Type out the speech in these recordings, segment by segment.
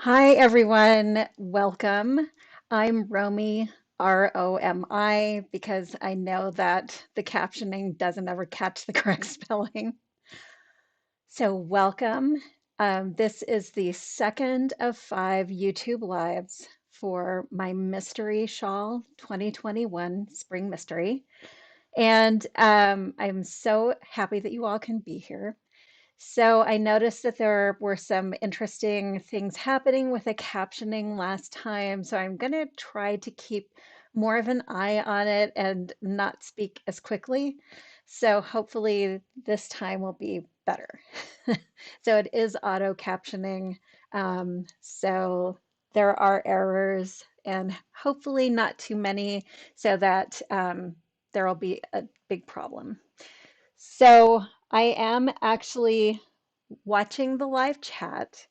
Hi, everyone. Welcome. I'm Romi, Romi, because I know that the captioning doesn't ever catch the correct spelling. So, welcome. This is the second of 5 YouTube lives for my Mystery Shawl 2021 Spring Mystery. And I'm so happy that you all can be here. So I noticed that there were some interesting things happening with the captioning last time. So I'm going to try to keep more of an eye on it and not speak as quickly. So hopefully this time will be better. So it is auto captioning. So there are errors and hopefully not too many so that there will be a big problem. So I am actually watching the live chat,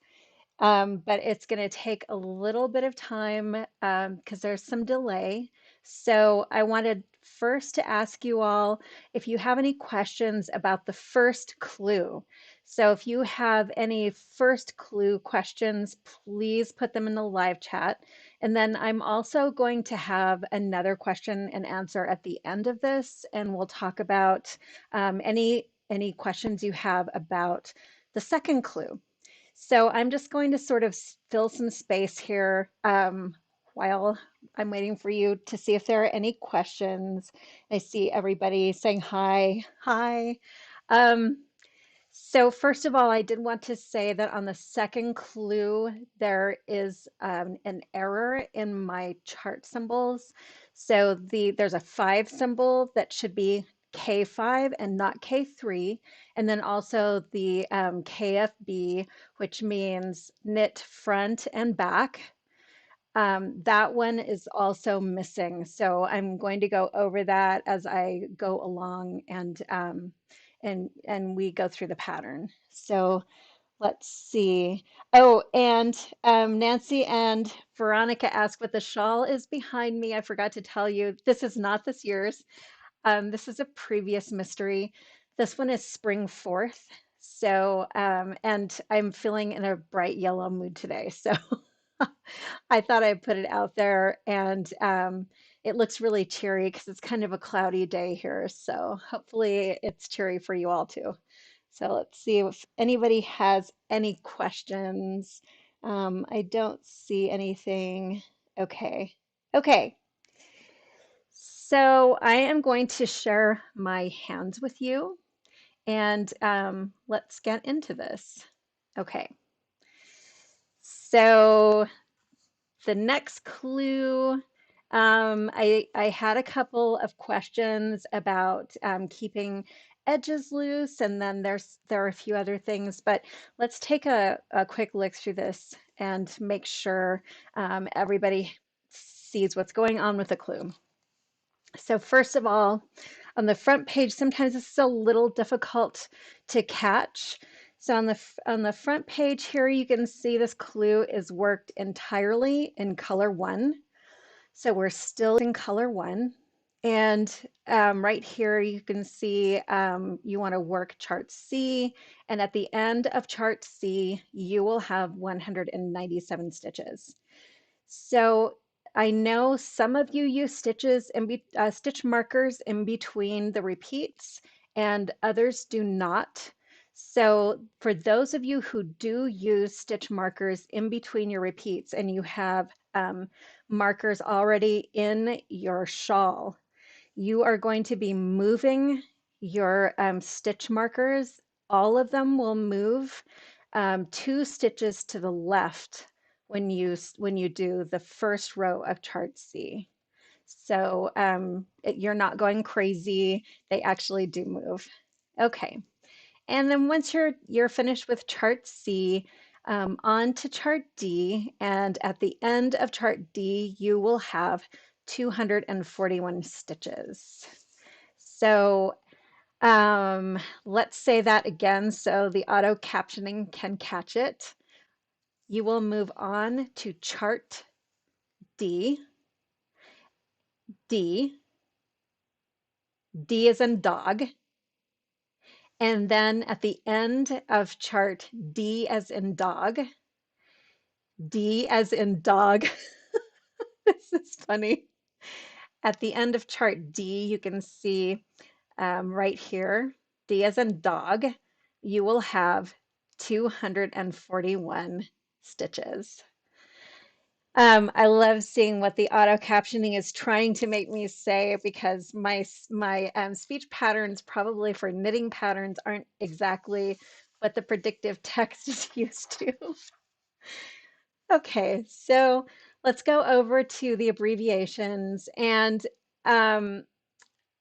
but it's going to take a little bit of time because there's some delay. So I wanted first to ask you all if you have any questions about the first clue. So if you have any first clue questions, please put them in the live chat. And then I'm also going to have another question and answer at the end of this, and we'll talk about any questions you have about the second clue. So I'm just going to sort of fill some space here while I'm waiting for you to see if there are any questions. I see everybody saying hi, hi. Um, so first of all, I did want to say that on the second clue, there is an error in my chart symbols. So there's a 5 symbol that should be K5 and not K3. And then also the KFB, which means knit front and back. That one is also missing. So I'm going to go over that as I go along and we go through the pattern. So let's see. Oh, and Nancy and Veronica asked what the shawl is behind me. I forgot to tell you, this is not this year's. This is a previous mystery. This one is Spring 4th. So, and I'm feeling in a bright yellow mood today. So I thought I'd put it out there, and it looks really cheery because it's kind of a cloudy day here. So hopefully it's cheery for you all too. So let's see if anybody has any questions. I don't see anything. Okay. Okay. So I am going to share my hands with you, and let's get into this. Okay. So the next clue, I had a couple of questions about keeping edges loose, and then there are a few other things, but let's take a quick look through this and make sure everybody sees what's going on with the clue. So first of all, on the front page, sometimes this is a little difficult to catch. So on the front page here, you can see this clue is worked entirely in color 1. So we're still in color 1. And right here, you can see you want to work chart C. And at the end of chart C, you will have 197 stitches. So I know some of you use stitch markers in between the repeats, and others do not. So for those of you who do use stitch markers in between your repeats and you have markers already in your shawl, you are going to be moving your stitch markers. All of them will move 2 stitches to the left when you do the first row of chart C. So you're not going crazy. They actually do move. Okay. And then once you're finished with chart C, on to chart D, and at the end of chart D, you will have 241 stitches. So let's say that again so the auto captioning can catch it. You will move on to chart D. D. D is in dog. And then at the end of chart D as in dog, D as in dog. This is funny. At the end of chart D, you can see right here, D as in dog, you will have 241 stitches. I love seeing what the auto captioning is trying to make me say because my speech patterns, probably for knitting patterns, aren't exactly what the predictive text is used to. Okay, so let's go over to the abbreviations. And um,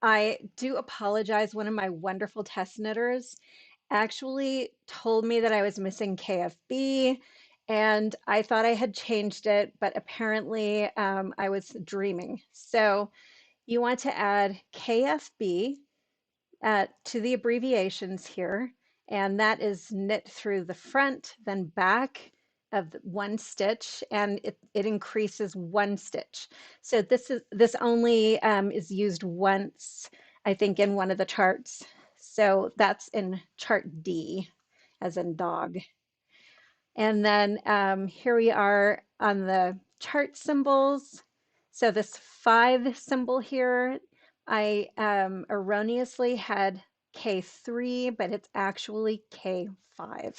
I do apologize. One of my wonderful test knitters actually told me that I was missing KFB, and I thought I had changed it, but apparently I was dreaming. So you want to add KFB to the abbreviations here, and that is knit through the front, then back of one stitch, and it increases one stitch. So this only is used once, I think, in one of the charts. So that's in chart D, as in dog. And then here we are on the chart symbols. So this 5 symbol here, I erroneously had K3, but it's actually K5.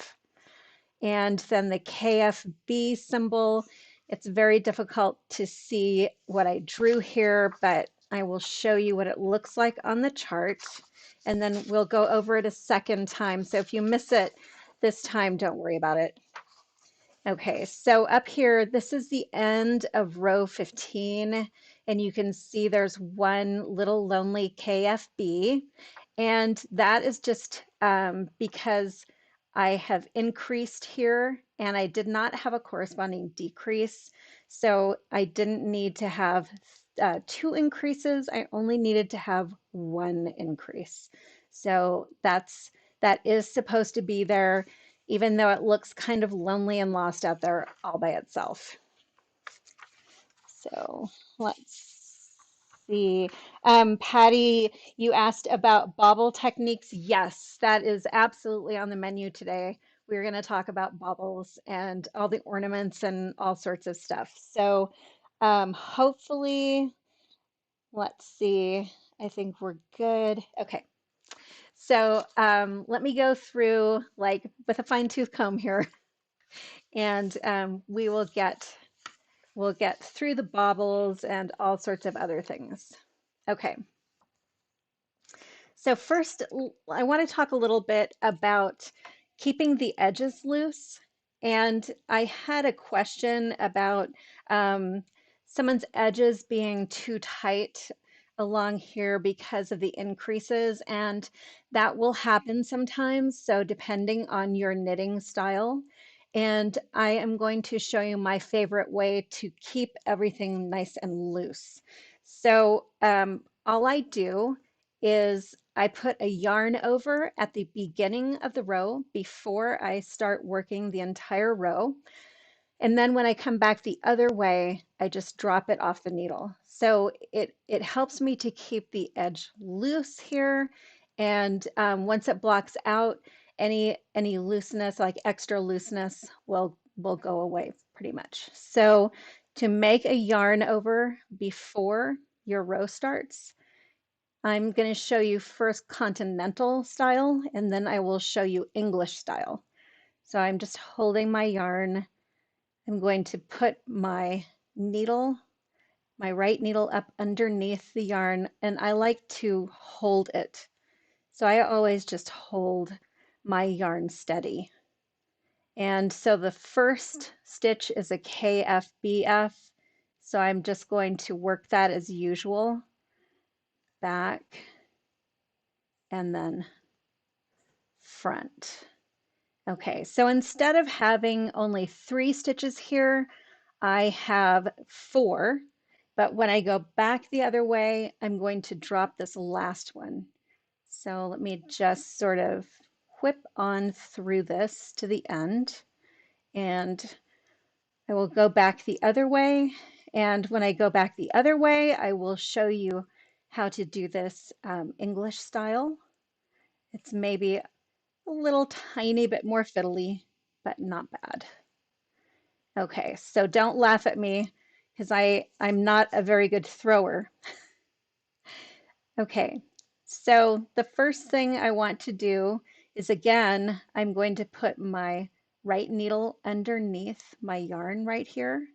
And then the KFB symbol, it's very difficult to see what I drew here, but I will show you what it looks like on the chart. And then we'll go over it a second time. So if you miss it this time, don't worry about it. Okay, so up here, this is the end of row 15, and you can see there's one little lonely KFB, and that is just because I have increased here and I did not have a corresponding decrease, so I didn't need to have 2 increases. I only needed to have 1 increase. So that is supposed to be there even though it looks kind of lonely and lost out there all by itself. So let's see. Patty, you asked about bobble techniques. Yes, that is absolutely on the menu today. We're going to talk about bobbles and all the ornaments and all sorts of stuff. So hopefully, let's see. I think we're good. Okay. So let me go through like with a fine tooth comb here and we'll get through the bobbles and all sorts of other things. Okay, so first I want to talk a little bit about keeping the edges loose. And I had a question about um, someone's edges being too tight along here because of the increases, and that will happen sometimes. So depending on your knitting style. And I am going to show you my favorite way to keep everything nice and loose. So all I do is I put a yarn over at the beginning of the row before I start working the entire row. And then when I come back the other way, I just drop it off the needle. So it helps me to keep the edge loose here. And once it blocks out, any looseness, like extra looseness, will go away pretty much. So to make a yarn over before your row starts, I'm going to show you first continental style, and then I will show you English style. So I'm just holding my yarn. I'm going to put my needle, my right needle up underneath the yarn, and I like to hold it. So I always just hold my yarn steady. And so the first stitch is a KFBF. So I'm just going to work that as usual, back and then front. Okay, so instead of having only 3 stitches here, I have 4, but when I go back the other way, I'm going to drop this last one. So let me just sort of whip on through this to the end, and I will go back the other way. And when I go back the other way, I will show you how to do this English style. It's maybe a little tiny bit more fiddly, but not bad. Okay, so don't laugh at me because I'm not a very good thrower. Okay, so the first thing I want to do is, again, I'm going to put my right needle underneath my yarn right here.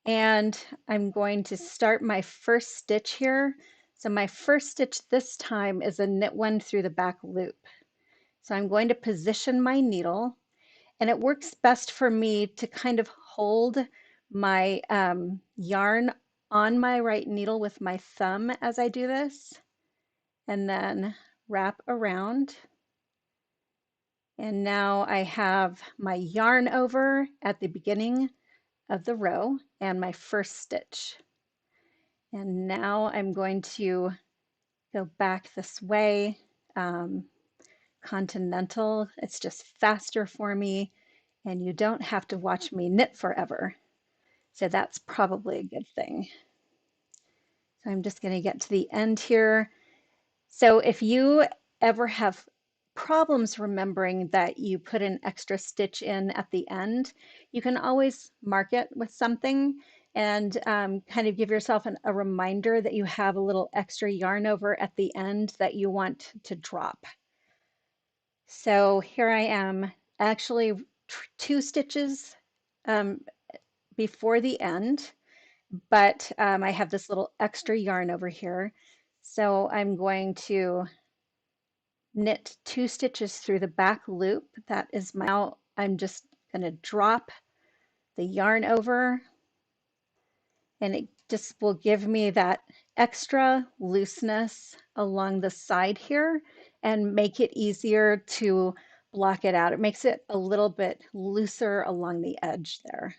And I'm going to start my first stitch here. So my first stitch this time is a knit one through the back loop. So I'm going to position my needle, and it works best for me to kind of hold my yarn on my right needle with my thumb as I do this, and then wrap around. And now I have my yarn over at the beginning of the row and my first stitch. And now I'm going to go back this way, continental. It's just faster for me, and you don't have to watch me knit forever. So that's probably a good thing. So I'm just going to get to the end here. So if you ever have problems remembering that you put an extra stitch in at the end, you can always mark it with something and kind of give yourself a reminder that you have a little extra yarn over at the end that you want to drop. So here I am, actually two stitches um, before the end, but I have this little extra yarn over here. So I'm going to knit two stitches through the back loop. That is my, now I'm just going to drop the yarn over, and it just will give me that extra looseness along the side here and make it easier to block it out. It makes it a little bit looser along the edge there.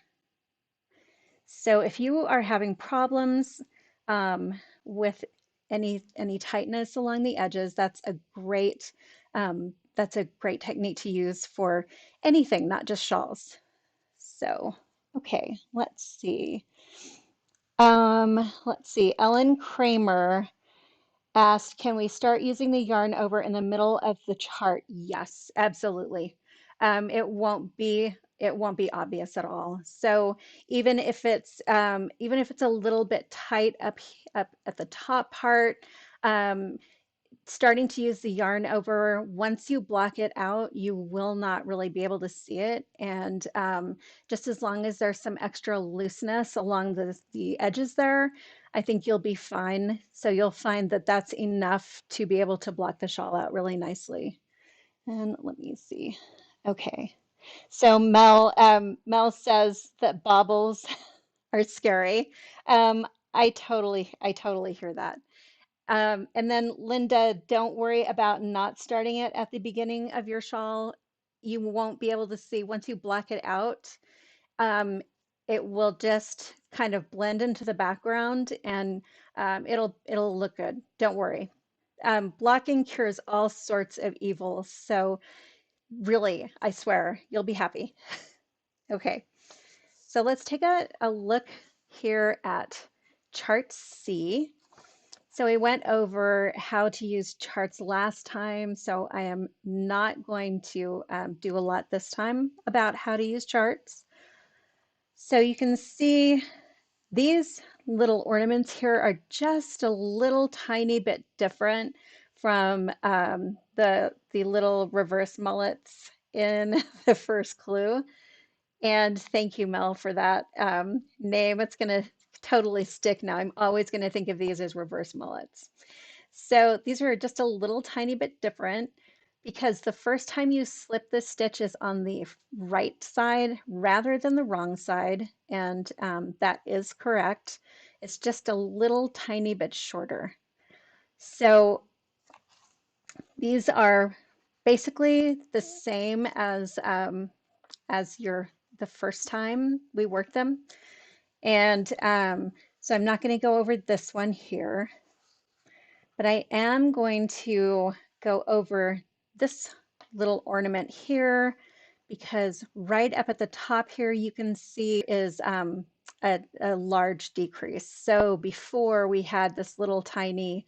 So if you are having problems with any tightness along the edges, that's a great technique to use for anything, not just shawls. So, okay, let's see. Ellen Kramer asked, can we start using the yarn over in the middle of the chart? Yes, absolutely. It won't be obvious at all. So even if it's a little bit tight up at the top part, um, starting to use the yarn over, once you block it out, you will not really be able to see it. And just as long as there's some extra looseness along the edges there, I think you'll be fine. So you'll find that that's enough to be able to block the shawl out really nicely. And let me see. Okay. So Mel says that bobbles are scary. Um, I totally hear that. And then Linda, don't worry about not starting it at the beginning of your shawl. You won't be able to see once you block it out. Um, it will just kind of blend into the background, and it'll look good. Don't worry. Blocking cures all sorts of evils. So really, I swear, you'll be happy. Okay, so let's take a look here at chart C. So we went over how to use charts last time, so I am not going to do a lot this time about how to use charts. So you can see these little ornaments here are just a little tiny bit different from the little reverse mullets in the first clue. And thank you, Mel, for that name. It's going to totally stick now. I'm always going to think of these as reverse mullets. So these are just a little tiny bit different because the first time you slip the stitch is on the right side rather than the wrong side, and that is correct. It's just a little tiny bit shorter. So these are basically the same as the first time we worked them. And so I'm not going to go over this one here, but I am going to go over this little ornament here because right up at the top here you can see is a large decrease. So before we had this little tiny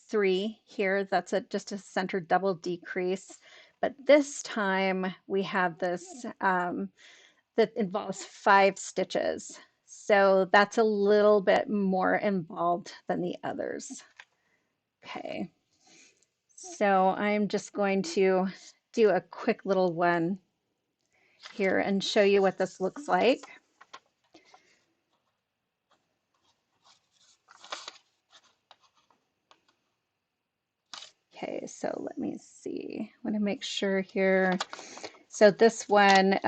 3 here, that's just a centered double decrease, but this time we have this that involves 5 stitches. So that's a little bit more involved than the others. Okay, so I'm just going to do a quick little one here and show you what this looks like. Okay, so let me see. I want to make sure here. So this one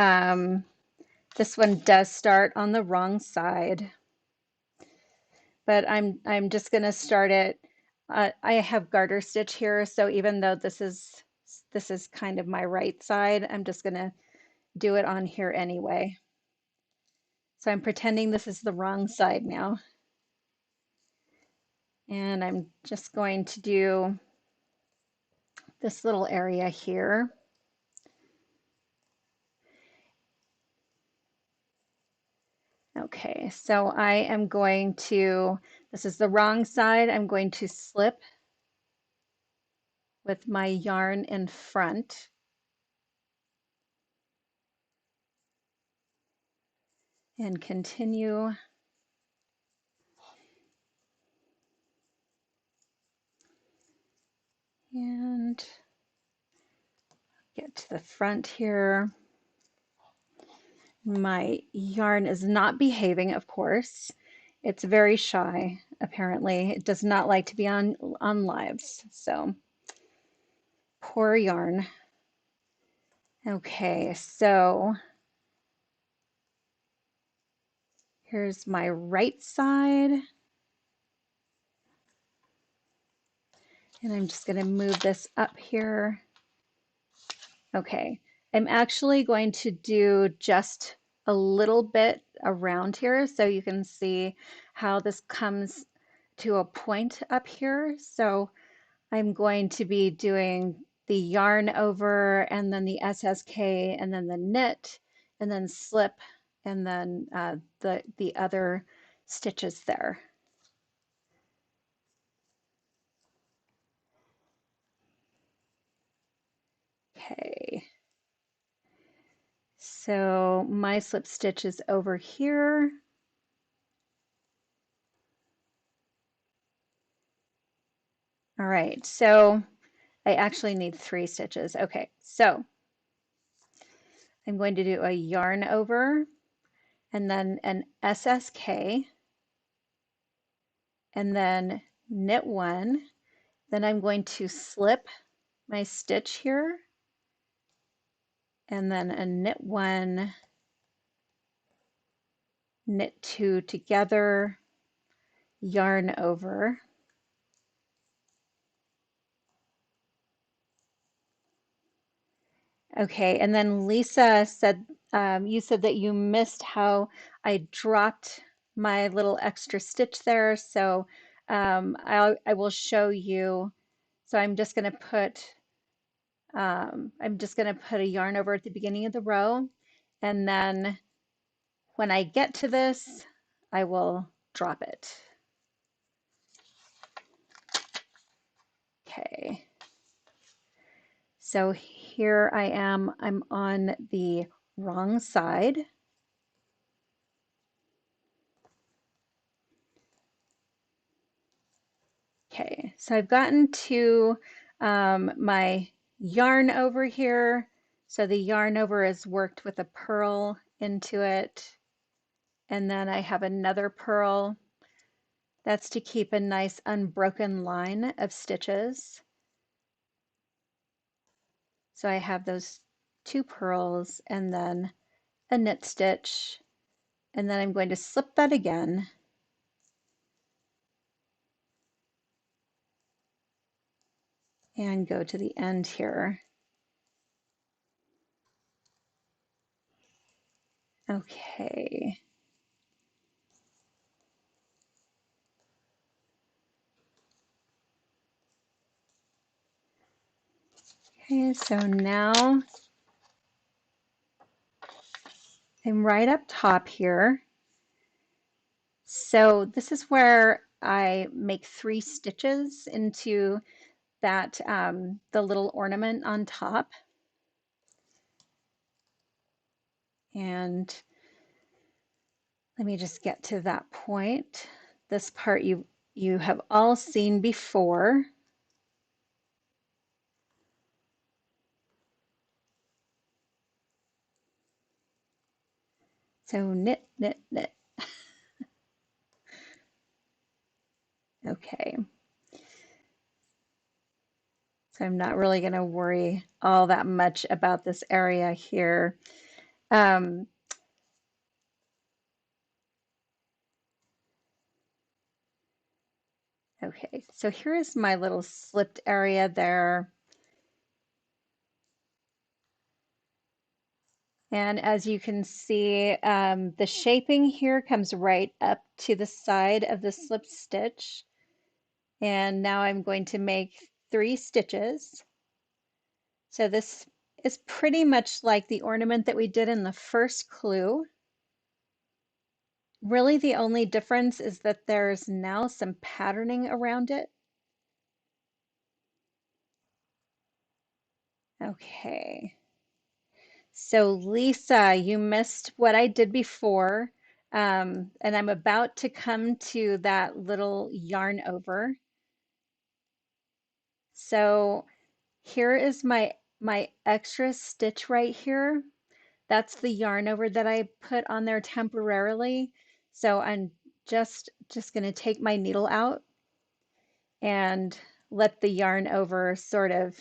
does start on the wrong side, but I'm just going to start it. I have garter stitch here, so even though this is kind of my right side, I'm just going to do it on here anyway. So I'm pretending this is the wrong side now. And I'm just going to do this little area here. Okay, so I am going to, this is the wrong side, I'm going to slip with my yarn in front. And continue. And get to the front here. My yarn is not behaving, of course. It's very shy, apparently. It does not like to be on lives, so poor yarn. Okay, so here's my right side. And I'm just going to move this up here. Okay, I'm actually going to do just a little bit around here so you can see how this comes to a point up here. So I'm going to be doing the yarn over and then the SSK and then the knit and then slip and then the other stitches there. Okay. So my slip stitch is over here. All right, so I actually need 3 stitches. Okay, so I'm going to do a yarn over and then an SSK and then knit 1. Then I'm going to slip my stitch here and then a knit 1, knit 2 together, yarn over. Okay, and then Lisa said, you said that you missed how I dropped my little extra stitch there. So I will show you. So I'm just gonna put a yarn over at the beginning of the row, and then when I get to this, I will drop it. Okay. So here I am, I'm on the wrong side. Okay, so I've gotten to my yarn over here. So the yarn over is worked with a purl into it. And then I have another purl. That's to keep a nice unbroken line of stitches. So I have those 2 purls and then a knit stitch. And then I'm going to slip that again. And go to the end here. Okay. Okay, so now I'm right up top here. So this is where I make 3 stitches into that the little ornament on top. And let me just get to that point. This part you have all seen before. So knit, knit, knit. Okay. So I'm not really going to worry all that much about this area here. Um, okay, so here is my little slipped area there. And as you can see, the shaping here comes right up to the side of the slip stitch. And now I'm going to make 3 stitches. So this is pretty much like the ornament that we did in the first clue. Really, the only difference is that there's now some patterning around it. Okay. So Lisa, you missed what I did before. And I'm about to come to that little yarn over. So here is my extra stitch right here. That's the yarn over that I put on there temporarily. So I'm just going to take my needle out and let the yarn over sort of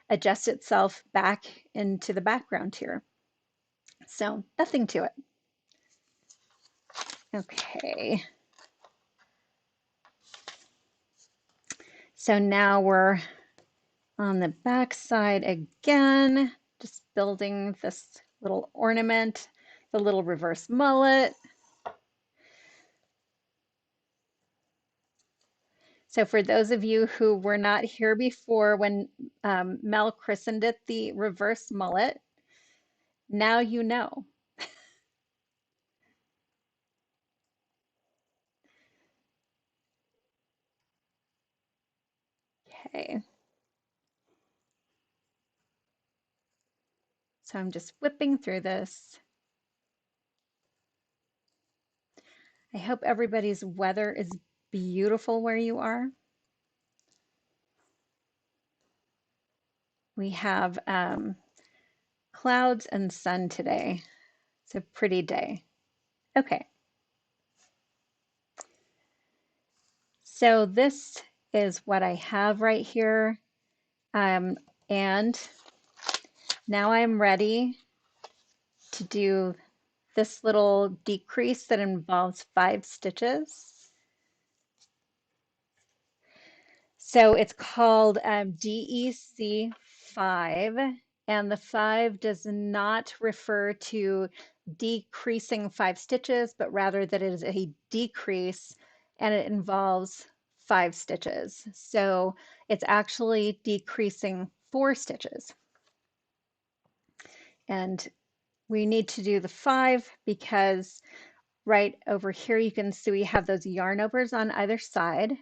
adjust itself back into the background here. So nothing to it. Okay. So now we're on the back side again, just building this little ornament, the little reverse mullet. So for those of you who were not here before when Mel christened it the reverse mullet, now you know. Okay. So I'm just whipping through this. I hope everybody's weather is beautiful where you are. We have clouds and sun today. It's a pretty day. Okay. So this is what I have right here. And now I'm ready to do this little decrease that involves 5 stitches. So it's called DEC 5, and the 5 does not refer to decreasing 5 stitches, but rather that it is a decrease and it involves 5 stitches. So it's actually decreasing 4 stitches. And we need to do the 5 because right over here you can see we have those yarn overs on either side.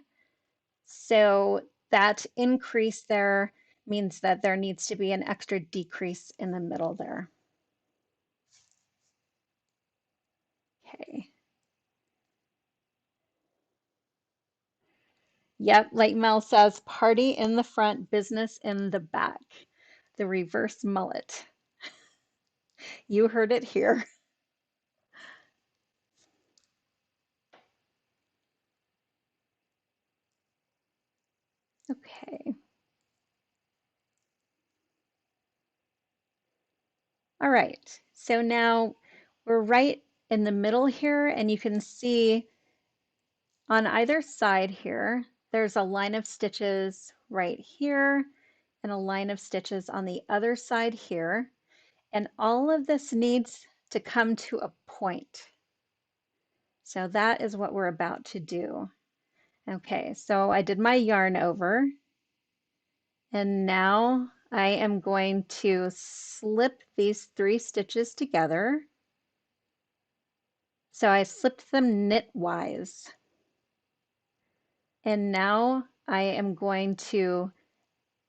So that increase there means that there needs to be an extra decrease in the middle there. Okay. Yep, like Mel says, party in the front, business in the back. The reverse mullet. You heard it here. Okay. All right. So now we're right in the middle here, and you can see on either side here, there's a line of stitches right here and a line of stitches on the other side here. And all of this needs to come to a point. So that is what we're about to do. Okay, so I did my yarn over, and now I am going to slip these 3 stitches together. So I slipped them knitwise. And now I am going to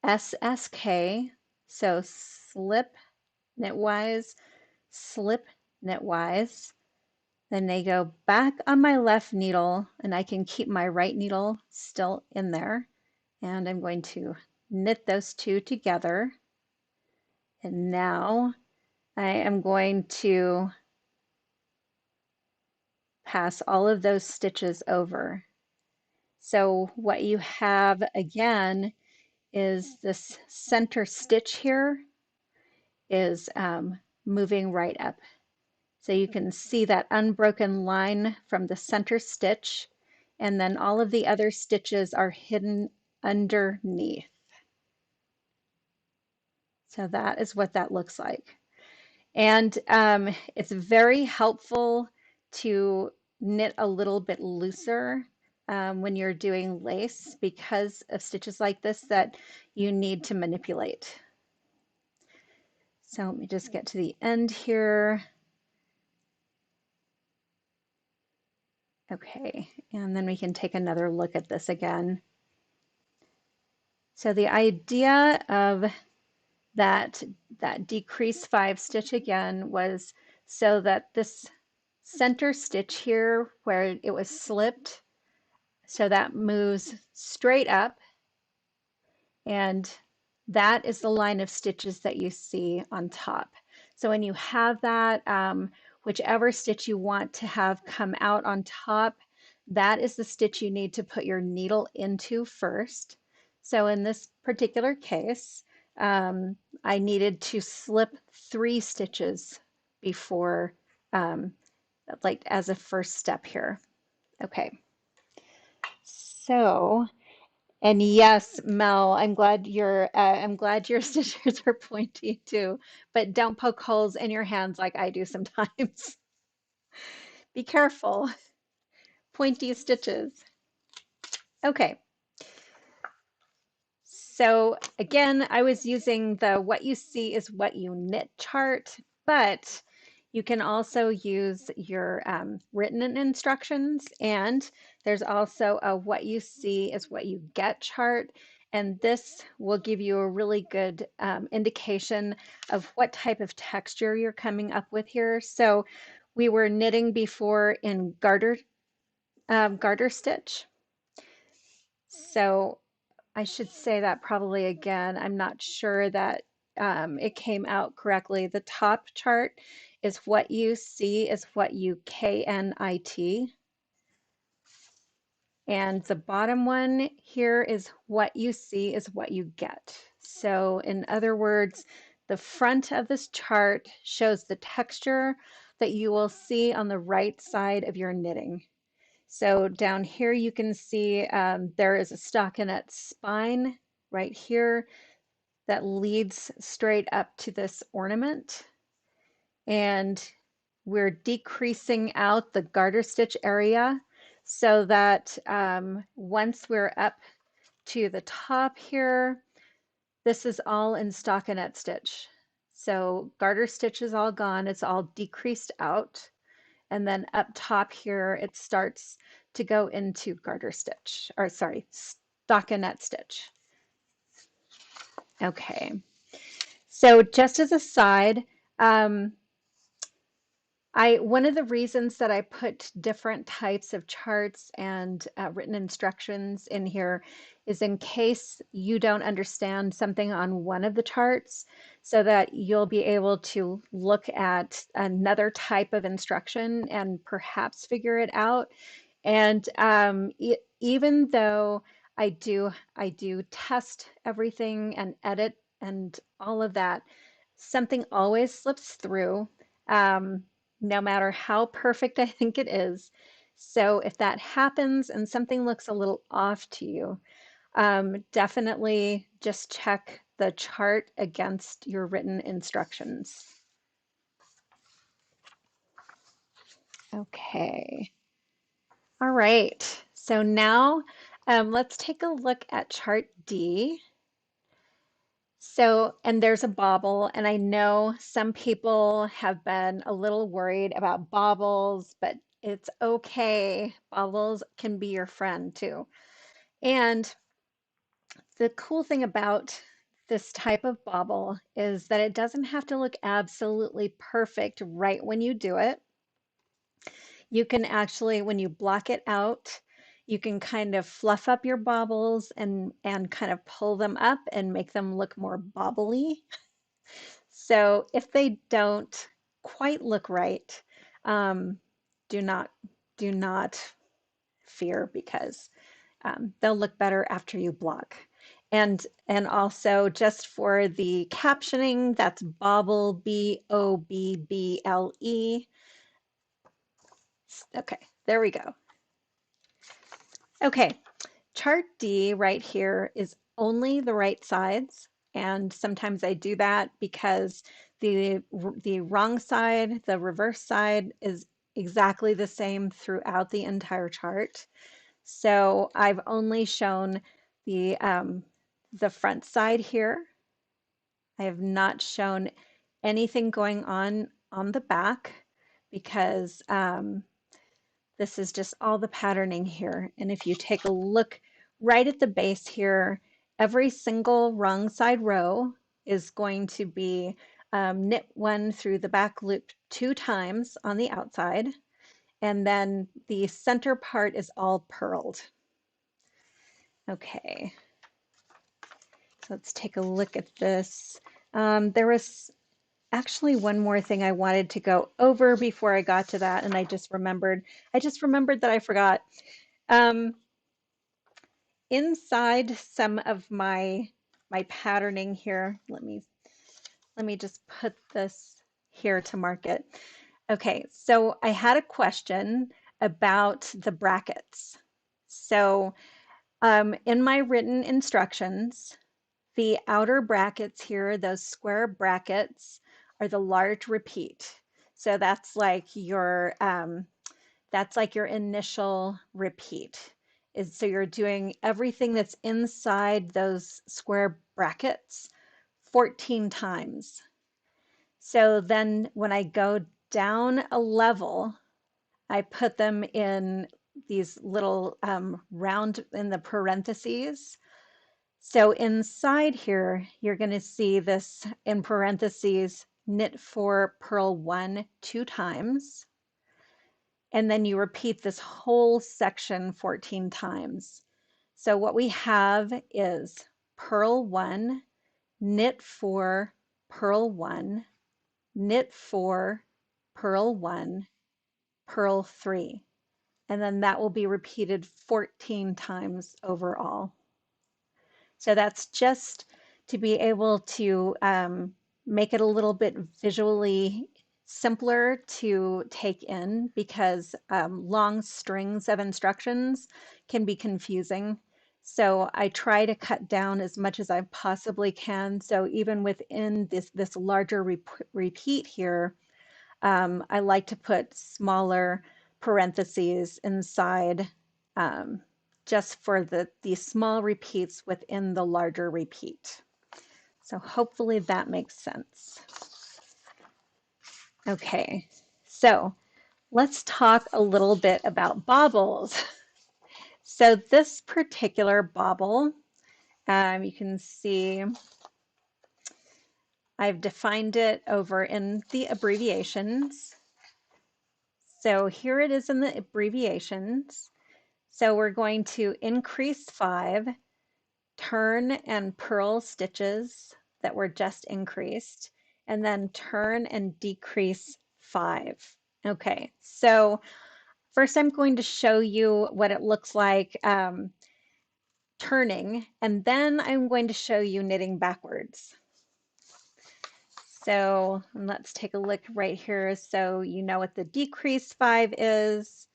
SSK, so slip knitwise, slip knitwise. Then they go back on my left needle, and I can keep my right needle still in there. And I'm going to knit those two together. And now I am going to pass all of those stitches over. So what you have again is this center stitch here is moving right up. So you can see that unbroken line from the center stitch, and then all of the other stitches are hidden underneath. So that is what that looks like. And it's very helpful to knit a little bit looser when you're doing lace because of stitches like this that you need to manipulate. So let me just get to the end here. Okay, and then we can take another look at this again. So the idea of that decrease 5 stitch again was so that this center stitch here where it was slipped, so that moves straight up, and that is the line of stitches that you see on top. So when you have that, whichever stitch you want to have come out on top, that is the stitch you need to put your needle into first. So in this particular case, I needed to slip 3 stitches before, like as a first step here. Okay, so and yes, Mel, I'm glad your stitches are pointy too, but don't poke holes in your hands like I do sometimes. Be careful. Pointy stitches. Okay. So again, I was using the what you see is what you knit chart, but you can also use your written instructions, and there's also a what you see is what you get chart. And this will give you a really good indication of what type of texture you're coming up with here. So we were knitting before in garter stitch. So I should say that probably again. I'm not sure that it came out correctly. The top chart is what you see is what you KNIT. And the bottom one here is what you see is what you get. So in other words, the front of this chart shows the texture that you will see on the right side of your knitting. So down here you can see there is a stockinette spine right here that leads straight up to this ornament. And we're decreasing out the garter stitch area so that once we're up to the top here, this is all in stockinette stitch. So garter stitch is all gone, it's all decreased out. And then up top here, it starts to go into garter stitch, or sorry, stockinette stitch. Okay, so just as a side, um, one of the reasons that I put different types of charts and written instructions in here is in case you don't understand something on one of the charts, so that you'll be able to look at another type of instruction and perhaps figure it out. And even though I do test everything and edit and all of that, something always slips through, no matter how perfect I think it is. So if that happens and something looks a little off to you, definitely just check the chart against your written instructions. Okay. All right, so now let's take a look at chart D. So, and there's a bobble, and I know some people have been a little worried about bobbles, but it's okay. Bobbles can be your friend too. And the cool thing about this type of bobble is that it doesn't have to look absolutely perfect right when you do it. You can actually, when you block it out, you can kind of fluff up your bobbles and kind of pull them up and make them look more bobbly. So if they don't quite look right, um, do not do not fear because they'll look better after you block. And also just for the captioning, that's bobble, Bobble. Okay, there we go. Okay, chart D right here is only the right sides. And sometimes I do that because the wrong side, the reverse side, is exactly the same throughout the entire chart. So I've only shown the front side here. I have not shown anything going on the back because this is just all the patterning here. And if you take a look right at the base here, every single wrong side row is going to be knit one through the back loop 2 times on the outside. And then the center part is all purled. Okay, so let's take a look at this. There was actually one more thing I wanted to go over before I got to that, and I just remembered that I forgot. Um, Inside some of my patterning here, let me just put this here to mark it. Okay, so I had a question about the brackets. So in my written instructions, the outer brackets here, those square brackets, are the large repeat. So that's like your initial repeat. So you're doing everything that's inside those square brackets 14 times. So then when I go down a level, I put them in these little round in the parentheses. So inside here, you're going to see this in parentheses, knit 4, purl 1 2 times. And then you repeat this whole section 14 times. So what we have is purl 1, knit 4, purl 1, knit 4, purl 1, purl 3. And then that will be repeated 14 times overall. So that's just to be able to make it a little bit visually simpler to take in because long strings of instructions can be confusing. So I try to cut down as much as I possibly can. So even within this larger repeat here, I like to put smaller parentheses inside just for these small repeats within the larger repeat. So hopefully that makes sense. Okay, so let's talk a little bit about bobbles. So this particular bobble, you can see I've defined it over in the abbreviations. So here it is in the abbreviations. So we're going to increase 5, turn and purl stitches that were just increased, and then turn and decrease 5. Okay, so first I'm going to show you what it looks like turning, and then I'm going to show you knitting backwards. So let's take a look right here so you know what the decrease 5 is.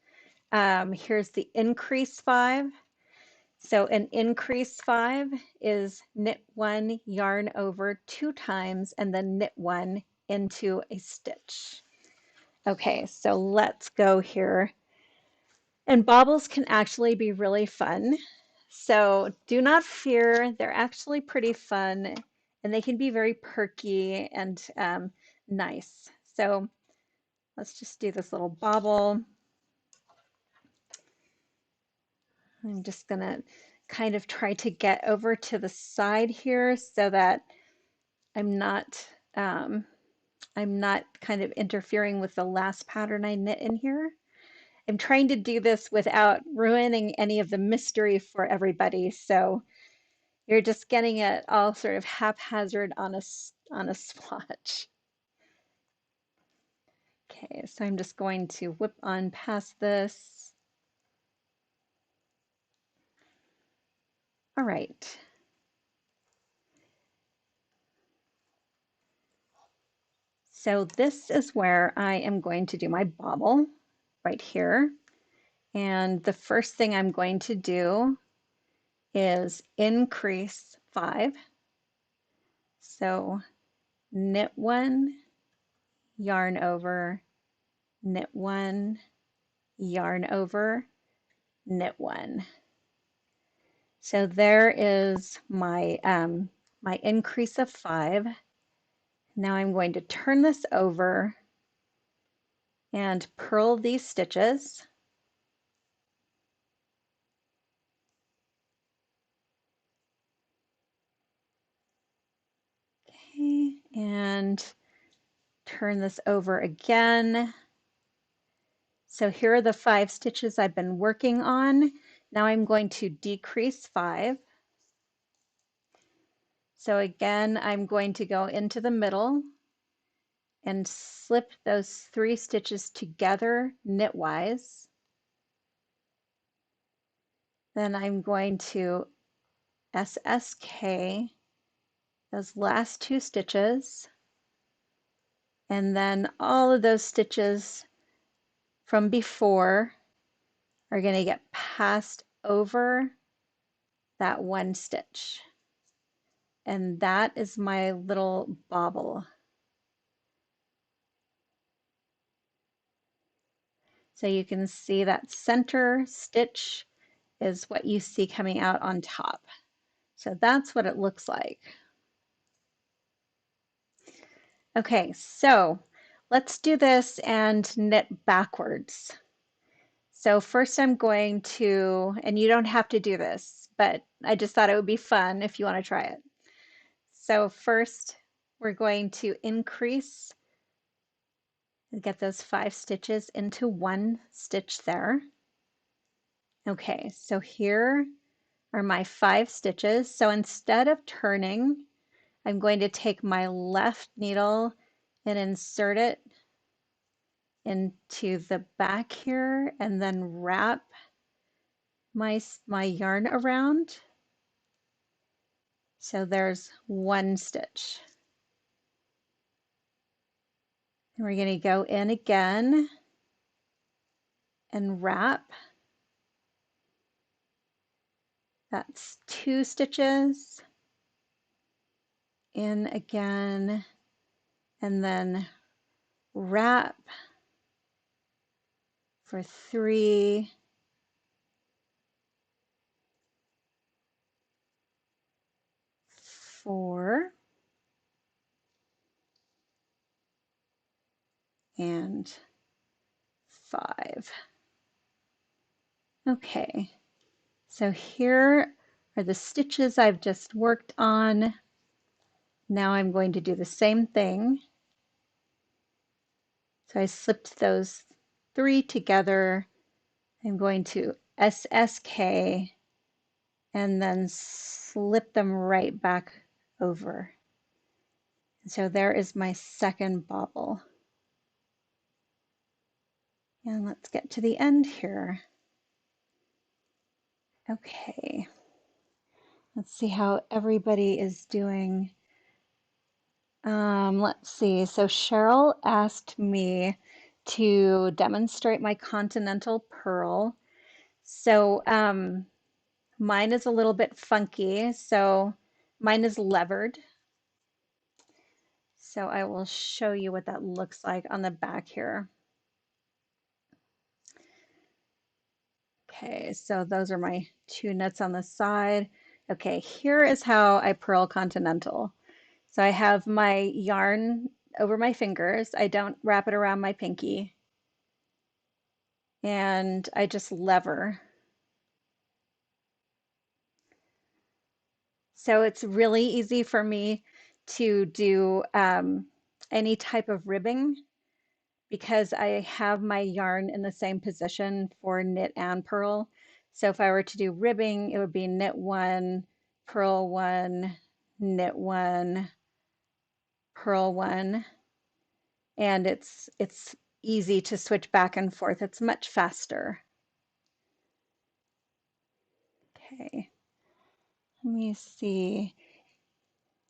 Here's the increase 5. So an increase 5 is knit 1, yarn over 2 times, and then knit 1 into a stitch. Okay, so let's go here. And bobbles can actually be really fun. So do not fear, they're actually pretty fun and they can be very perky and nice. So let's just do this little bobble. I'm just gonna kind of try to get over to the side here so that I'm not um, I'm not kind of interfering with the last pattern I knit in here. I'm trying to do this without ruining any of the mystery for everybody. So you're just getting it all sort of haphazard on on a swatch. Okay, so I'm just going to whip on past this. All right. So this is where I am going to do my bobble right here. And the first thing I'm going to do is increase 5. So knit 1, yarn over, knit 1, yarn over, knit 1. So there is my my increase of 5. Now I'm going to turn this over and purl these stitches. Okay, and turn this over again. So here are the 5 stitches I've been working on. Now I'm going to decrease 5. So again, I'm going to go into the middle and slip those 3 stitches together knitwise. Then I'm going to SSK those last 2 stitches, and then all of those stitches from before are going to get passed over that 1 stitch. And that is my little bobble. So you can see that center stitch is what you see coming out on top. So that's what it looks like. Okay, so let's do this and knit backwards. So first I'm going to, and you don't have to do this, but I just thought it would be fun if you want to try it. So first we're going to increase and get those 5 stitches into 1 stitch there. Okay, so here are my 5 stitches. So instead of turning, I'm going to take my left needle and insert it into the back here and then wrap my yarn around. So there's 1 stitch. And we're going to go in again and wrap. That's 2 stitches. In again and then wrap for 3, 4, and 5. Okay, so here are the stitches I've just worked on. Now I'm going to do the same thing. So I slipped those 3 together. I'm going to SSK and then slip them right back over. And so there is my second bobble. And let's get to the end here. Okay, let's see how everybody is doing. Let's see. So Cheryl asked me to demonstrate my continental purl. So mine is a little bit funky. So mine is levered. So I will show you what that looks like on the back here. Okay, so those are my 2 knits on the side. Okay, here is how I purl continental. So I have my yarn over my fingers. I don't wrap it around my pinky. And I just lever. So it's really easy for me to do any type of ribbing because I have my yarn in the same position for knit and purl. So if I were to do ribbing, it would be knit one, purl one, knit one, purl one, and it's easy to switch back and forth. It's much faster. Okay, let me see.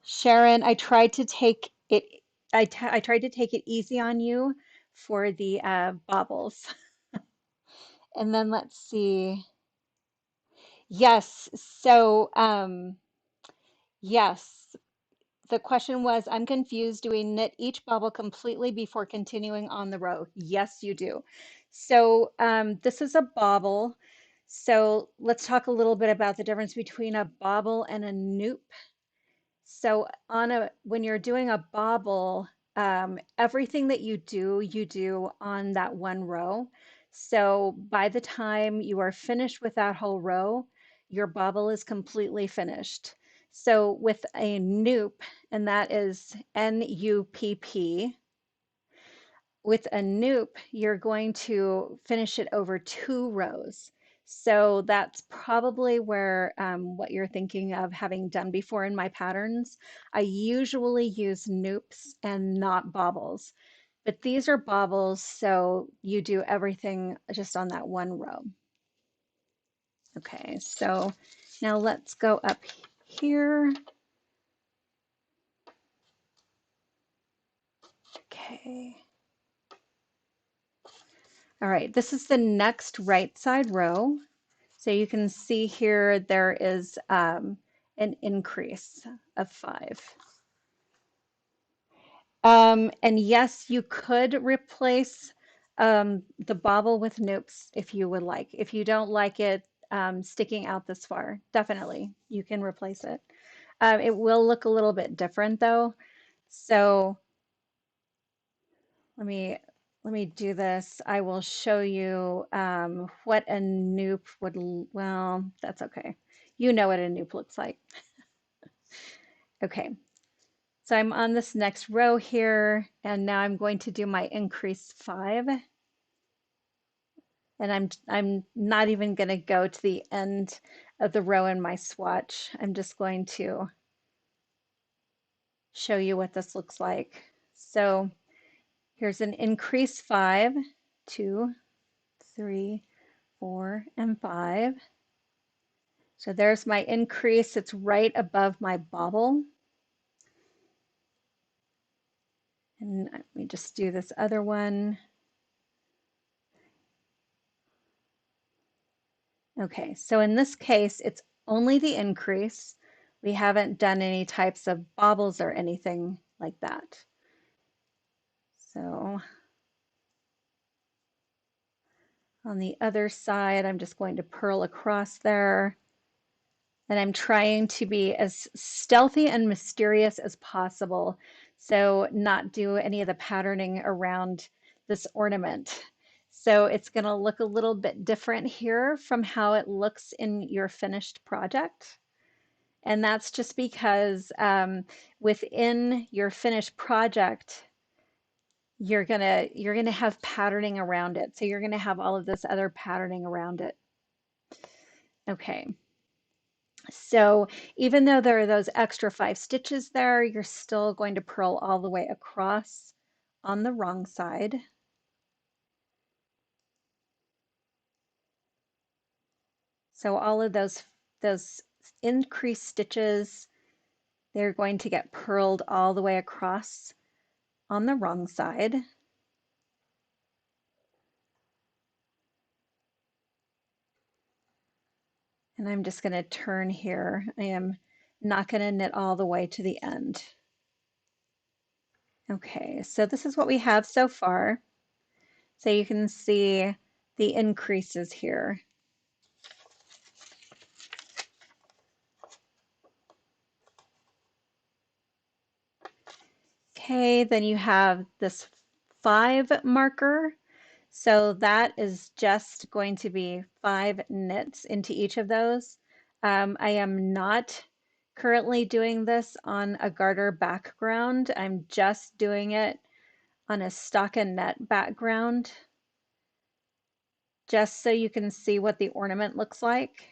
Sharon, I tried to take it easy on you for the bobbles. And then let's see. Yes, so yes, the question was, I'm confused. Do we knit each bobble completely before continuing on the row? Yes, you do. So this is a bobble. So let's talk a little bit about the difference between a bobble and a noop. So when you're doing a bobble, everything that you do on that one row. So by the time you are finished with that whole row, your bobble is completely finished. So with a noop, and that is Nupp, with a noop, you're going to finish it over two rows. So that's probably where what you're thinking of having done before in my patterns. I usually use noops and not bobbles, but these are bobbles, so you do everything just on that one row. Okay, so now let's go up here. Okay. All right, this is the next right side row. So you can see here there is an increase of 5. And yes, you could replace the bobble with noops if you would like. If you don't like it sticking out this far, definitely you can replace it. It will look a little bit different though. So let me let me do this. I will show you what a noop would, well, that's okay. You know what a noop looks like. Okay, so I'm on this next row here, and now I'm going to do my increase 5. And I'm not even going to go to the end of the row in my swatch. I'm just going to show you what this looks like. So here's an increase 5, 2, 3, 4, and 5. So there's my increase. It's right above my bobble. And let me just do this other one. Okay, so in this case, it's only the increase. We haven't done any types of bobbles or anything like that. So on the other side, I'm just going to purl across there. And I'm trying to be as stealthy and mysterious as possible. So not do any of the patterning around this ornament. So it's going to look a little bit different here from how it looks in your finished project. And that's just because within your finished project, you're gonna have patterning around it. So you're gonna have all of this other patterning around it. Okay. So even though there are those extra 5 stitches there, you're still going to purl all the way across on the wrong side. So all of those increased stitches, they're going to get purled all the way across on the wrong side. And I'm just going to turn here. I am not going to knit all the way to the end. Okay, so this is what we have so far. So you can see the increases here. Okay, then you have this 5 marker. So that is just going to be 5 knits into each of those. I am not currently doing this on a garter background. I'm just doing it on a stockinette background, just so you can see what the ornament looks like.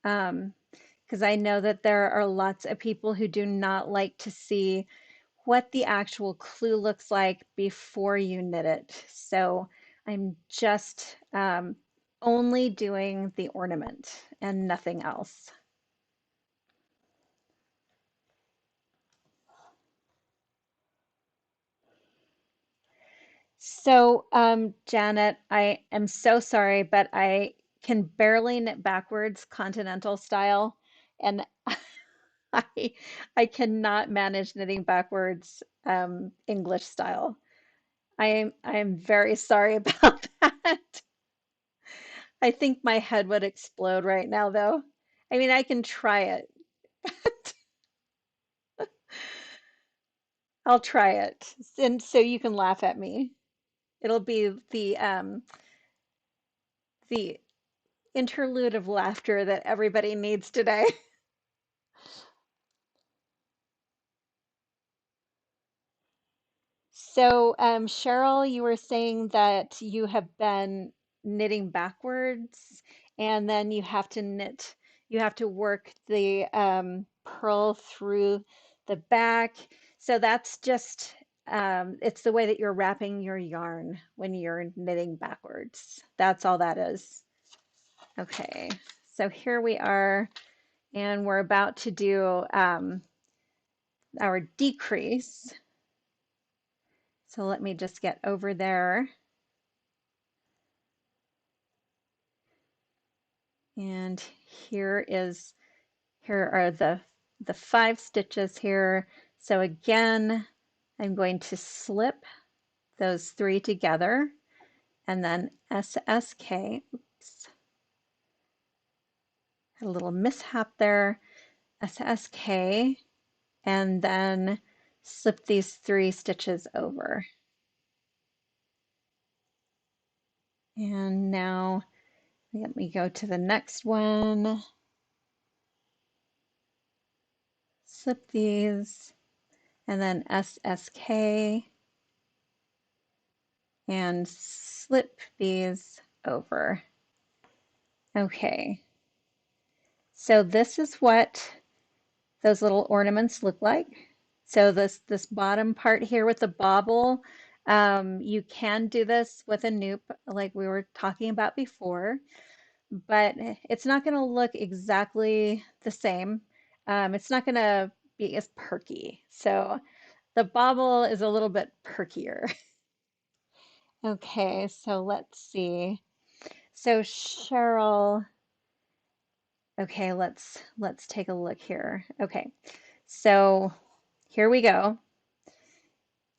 Because I know that there are lots of people who do not like to see what the actual clue looks like before you knit it. So I'm just only doing the ornament and nothing else. So, Janet, I am so sorry, but I can barely knit backwards continental style, and I I cannot manage knitting backwards English style. I am very sorry about that. I think my head would explode right now, though. I mean, I can try it. I'll try it, and so you can laugh at me. It'll be the interlude of laughter that everybody needs today. So, Cheryl, you were saying that you have been knitting backwards, and then you have to work the purl through the back. So that's just, it's the way that you're wrapping your yarn when you're knitting backwards. That's all that is. Okay, so here we are, and we're about to do our decrease. So let me just get over there. And here are the 5 stitches here. So again, I'm going to slip those 3 together and then SSK. Oops, had a little mishap there. SSK, and then slip these 3 stitches over. And now let me go to the next one. Slip these and then SSK and slip these over. Okay, so this is what those little ornaments look like. So this bottom part here with the bobble, you can do this with a noop like we were talking about before, but it's not going to look exactly the same. It's not going to be as perky. So the bobble is a little bit perkier. Okay, so let's see. So Cheryl, okay, let's take a look here. Okay, so here we go.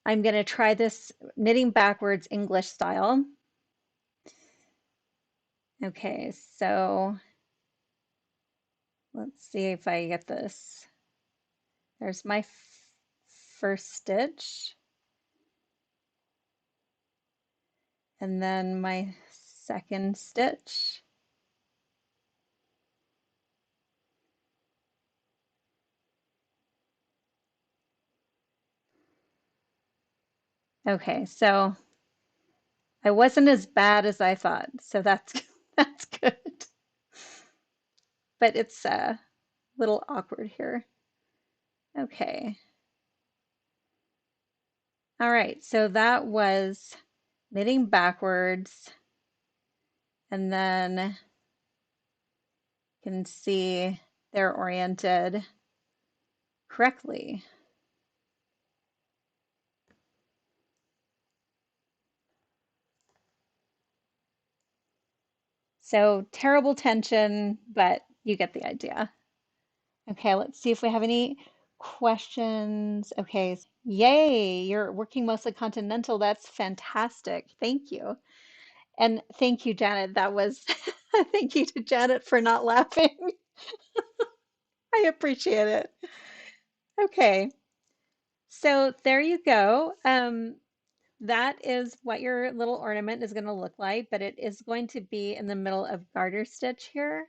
I'm going to try this knitting backwards English style. Okay, so let's see if I get this. There's my first stitch, and then my second stitch. Okay, so I wasn't as bad as I thought, so that's that's good. But it's a little awkward here. Okay. All right, so that was knitting backwards, and then you can see they're oriented correctly. So terrible tension, but you get the idea. Okay, let's see if we have any questions. Okay, yay, you're working mostly continental. That's fantastic. Thank you. And thank you, Janet. That was, thank you to Janet for not laughing. I appreciate it. Okay, so there you go. That is what your little ornament is going to look like, but it is going to be in the middle of garter stitch here.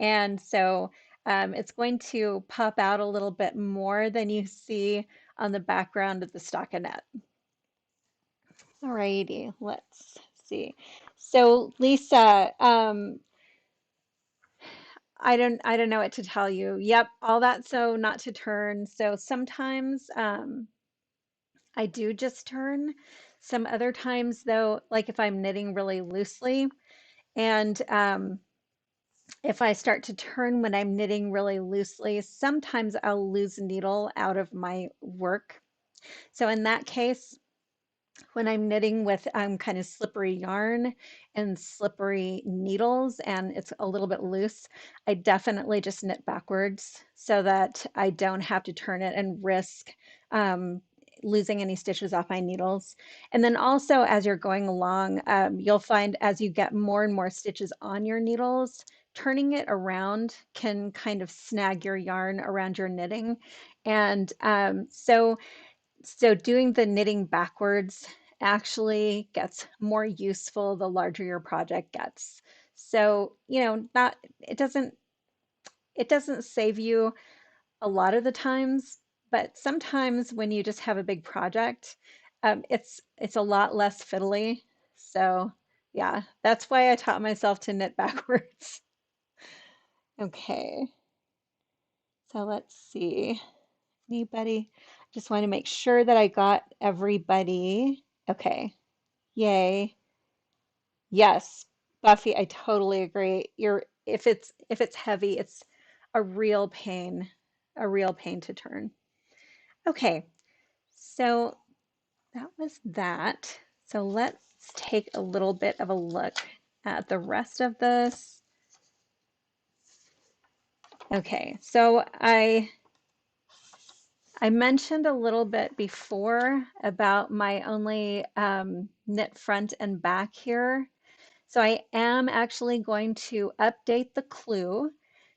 And so it's going to pop out a little bit more than you see on the background of the stockinette. Alrighty, let's see. So Lisa, I don't know what to tell you. Yep, all that so not to turn. So sometimes I do just turn. Some other times though, like if I'm knitting really loosely and if I start to turn when I'm knitting really loosely, sometimes I'll lose a needle out of my work. So in that case, when I'm knitting with kind of slippery yarn and slippery needles and it's a little bit loose, I definitely just knit backwards so that I don't have to turn it and risk um, losing any stitches off my needles. And then also as you're going along, you'll find as you get more and more stitches on your needles, turning it around can kind of snag your yarn around your knitting. And so doing the knitting backwards actually gets more useful the larger your project gets. So, not it doesn't save you a lot of the times, but sometimes when you just have a big project, it's a lot less fiddly. So, yeah, that's why I taught myself to knit backwards. Okay, so let's see. Anybody? Just want to make sure that I got everybody. Okay. Yay. Yes, Buffy, I totally agree. If it's heavy, it's a a real pain to turn. Okay, so that was that. So let's take a little bit of a look at the rest of this. Okay, so I mentioned a little bit before about my only knit front and back here. So I am actually going to update the clue.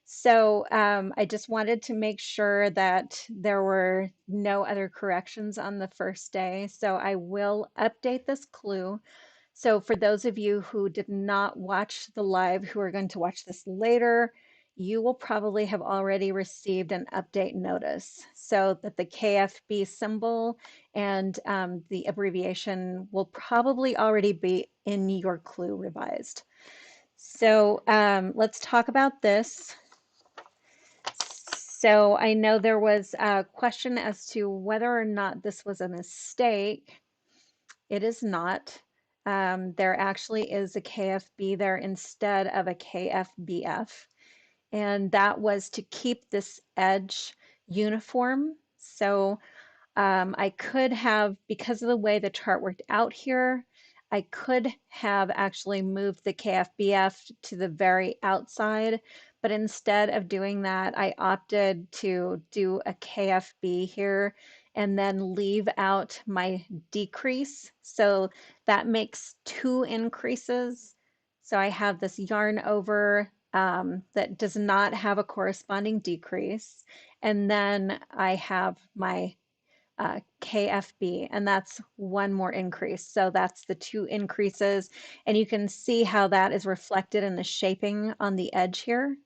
So I just wanted to make sure that there were no other corrections on the first day. So I will update this clue. So for those of you who did not watch the live, who are going to watch this later, you will probably have already received an update notice so that the KFB symbol and the abbreviation will probably already be in your clue revised. So let's talk about this. So I know there was a question as to whether or not this was a mistake. It is not. There actually is a KFB there instead of a KFBF, and that was to keep this edge uniform. So I could have, because of the way the chart worked out here, I could have actually moved the KFBF to the very outside, but instead of doing that, I opted to do a KFB here and then leave out my decrease. So that makes two increases. So I have this yarn over that does not have a corresponding decrease. And then I have my KFB, and that's one more increase. So that's the two increases. And you can see how that is reflected in the shaping on the edge here.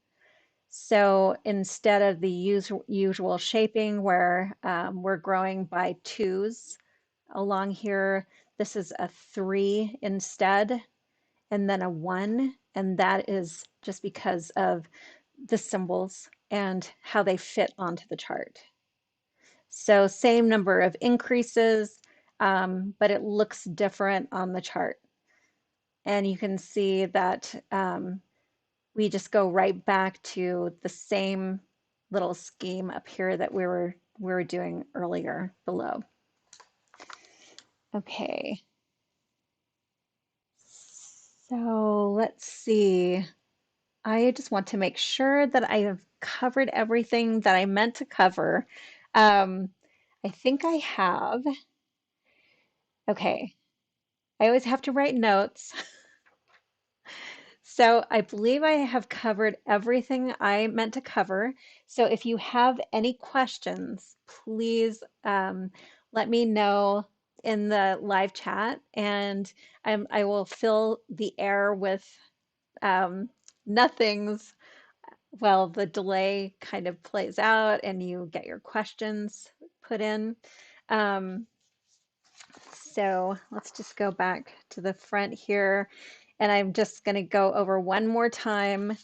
So instead of the usual shaping where we're growing by twos along here, this is a three instead, and then a one. And that is just because of the symbols and how they fit onto the chart. So same number of increases, but it looks different on the chart. And you can see that we just go right back to the same little scheme up here that we were doing earlier below. Okay. So let's see. I just want to make sure that I have covered everything that I meant to cover. Um, I think I have. Okay. I always have to write notes. So I believe I have covered everything I meant to cover. So if you have any questions, please let me know in the live chat, and I will fill the air with um, nothings well, the delay kind of plays out and you get your questions put in. Um, so let's just go back to the front here. And I'm just going to go over one more time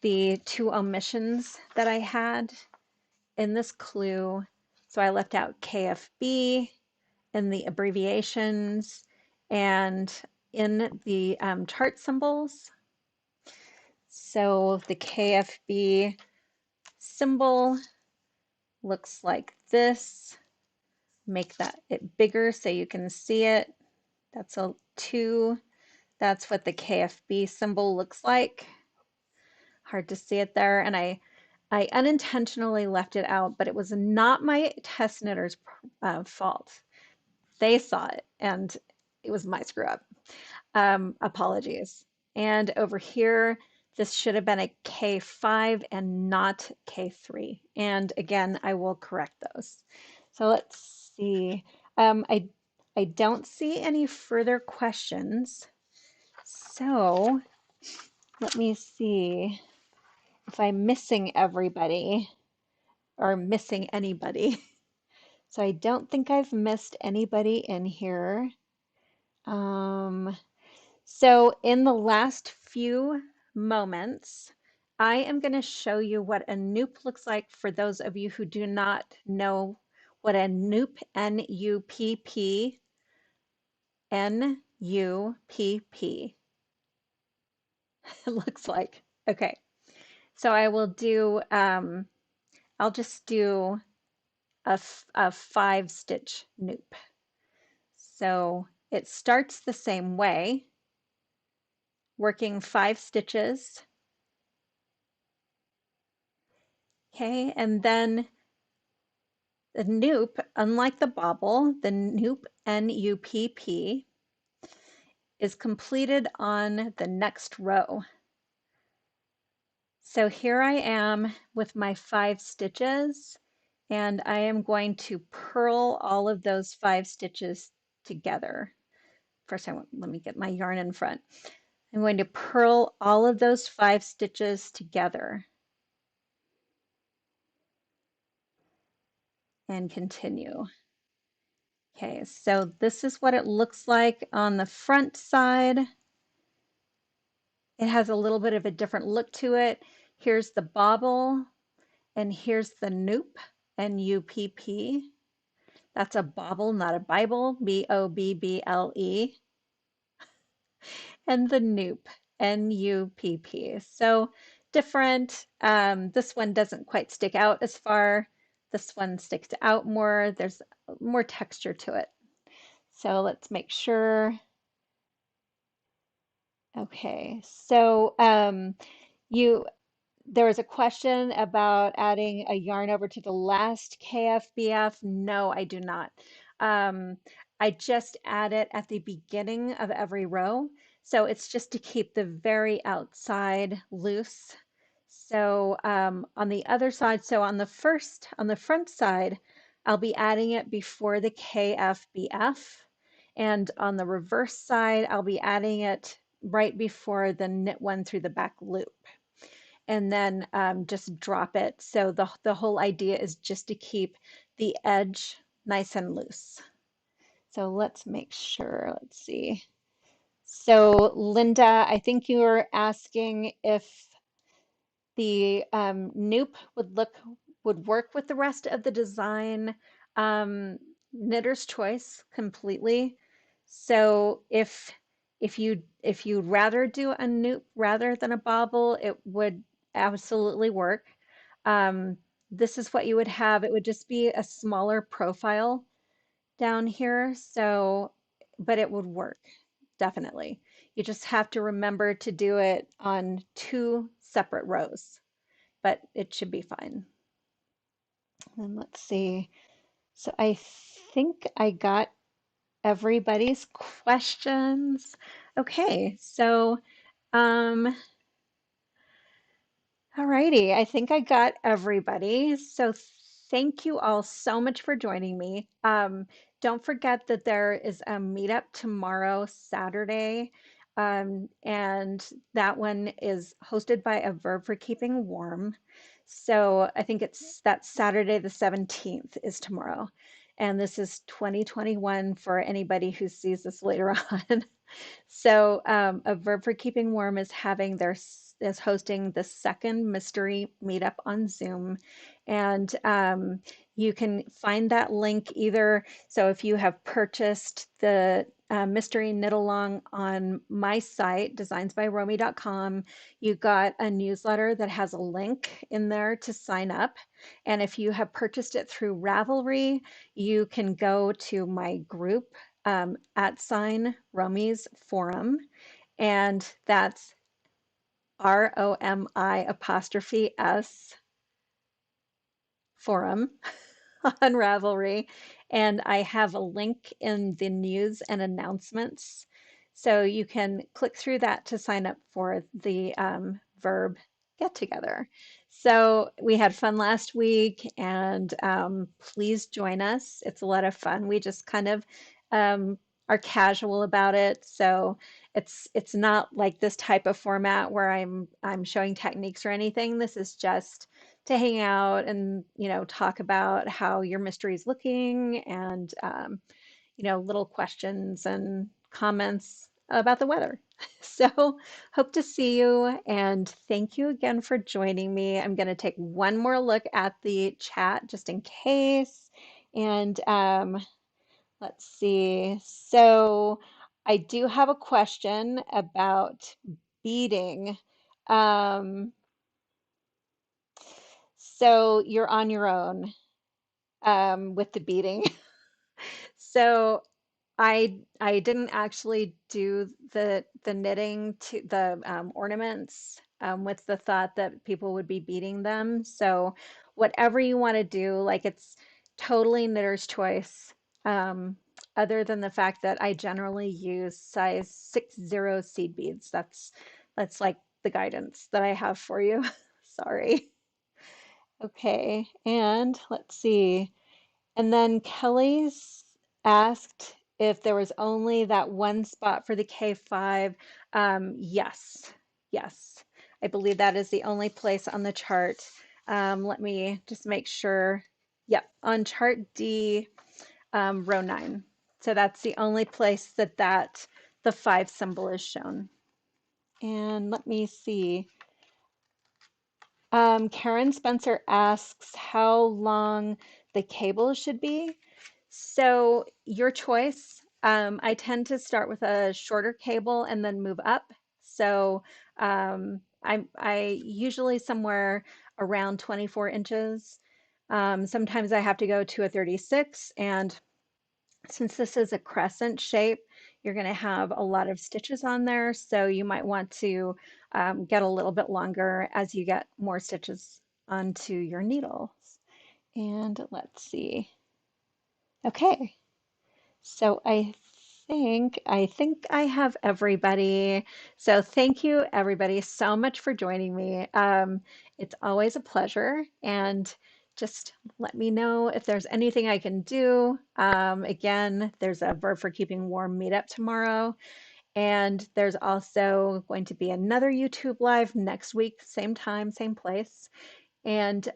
the two omissions that I had in this clue. So I left out KFB in the abbreviations and in the chart symbols. So the KFB symbol looks like this. Make that it bigger so you can see it. That's a 2. That's what the KFB symbol looks like. Hard to see it there. And I unintentionally left it out, but it was not my test knitters' fault. They saw it and it was my screw up. Apologies. And over here, this should have been a K5 and not K3. And again, I will correct those. So let's see. I don't see any further questions. So let me see if I'm missing everybody or missing anybody. So I don't think I've missed anybody in here. Um, So in the last few moments, I am going to show you what a NUP looks like for those of you who do not know what a NUP, N-U-P-P, N-U-P-P looks like. Okay, so I will do, I'll just do a 5-stitch NUP. So it starts the same way, working 5 stitches. Okay, and then the NUP, unlike the bobble, the NUP, N-U-P-P, is completed on the next row. So here I am with my 5 stitches, and I am going to purl all of those 5 stitches together. First, let me get my yarn in front. I'm going to purl all of those 5 stitches together and continue. Okay, so this is what it looks like on the front side. It has a little bit of a different look to it. Here's the bobble, and here's the NUP, N-U-P-P. That's a bobble, not a Bible, B-O-B-B-L-E. And the NUP, N-U-P-P. So different. This one doesn't quite stick out as far. This one sticks out more. There's more texture to it. So let's make sure. Okay, so you there was a question about adding a yarn over to the last KFBF. No, I do not. Um, I just add it at the beginning of every row. So it's just to keep the very outside loose. So on the other side, so on the front side, I'll be adding it before the KFBF. And on the reverse side, I'll be adding it right before the knit one through the back loop and then just drop it. So the whole idea is just to keep the edge nice and loose. So let's make sure, let's see. So Linda, I think you were asking if the NUP would work with the rest of the design. Knitter's choice completely. So if you'd rather do a NUP rather than a bobble, it would absolutely work. This is what you would have. It would just be a smaller profile down here. So, but it would work definitely. You just have to remember to do it on 2 separate rows, but it should be fine. And let's see. So I think I got everybody's questions. Okay, so um, alrighty, I think I got everybody. So thank you all so much for joining me. Don't forget that there is a meetup tomorrow, Saturday. And that one is hosted by a Verb for Keeping Warm. So I think it's that Saturday the 17th is tomorrow. And this is 2021 for anybody who sees this later on. So, a Verb for Keeping Warm is having is hosting the second mystery meetup on Zoom, and you can find that link either. So, if you have purchased the mystery knit along on my site, designsbyromy.com, you got a newsletter that has a link in there to sign up. And if you have purchased it through Ravelry, you can go to my group at sign Romi's Forum, and that's ROMI apostrophe S Forum on Ravelry. And I have a link in the news and announcements. So you can click through that to sign up for the Verb get together. So we had fun last week, and please join us. It's a lot of fun. We just kind of um, are casual about it. So it's not like this type of format where I'm showing techniques or anything. This is just to hang out and talk about how your mystery is looking, and little questions and comments about the weather. So hope to see you, and thank you again for joining me. I'm going to take one more look at the chat just in case. And let's see. So I do have a question about beading. Um, so you're on your own with the beading. So I didn't actually do the knitting to the ornaments with the thought that people would be beating them. So whatever you want to do, like it's totally knitter's choice. Um, Other than the fact that I generally use size 60 seed beads. That's like the guidance that I have for you. Sorry. Okay, and let's see. And then Kelly's asked if there was only that one spot for the K5. Yes, yes. I believe that is the only place on the chart. Let me just make sure. Yep, on chart D, row 9. So that's the only place that the 5 symbol is shown. And let me see. Karen Spencer asks how long the cable should be. So your choice. I tend to start with a shorter cable and then move up. So I usually somewhere around 24 inches. Sometimes I have to go to a 36, and since this is a crescent shape, you're going to have a lot of stitches on there, so you might want to get a little bit longer as you get more stitches onto your needles. And let's see. Okay, so I think I have everybody. So thank you everybody so much for joining me. It's always a pleasure, and just let me know if there's anything I can do. Again, there's a Verb for Keeping Warm meetup tomorrow, and there's also going to be another YouTube live next week, same time, same place. And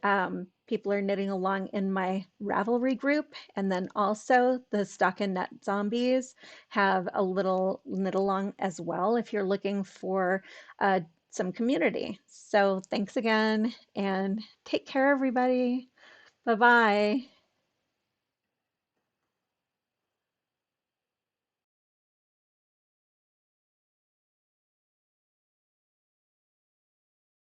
people are knitting along in my Ravelry group. And then also the Stockinette Zombies have a little knit along as well if you're looking for some community. So thanks again, and take care, everybody. Bye bye.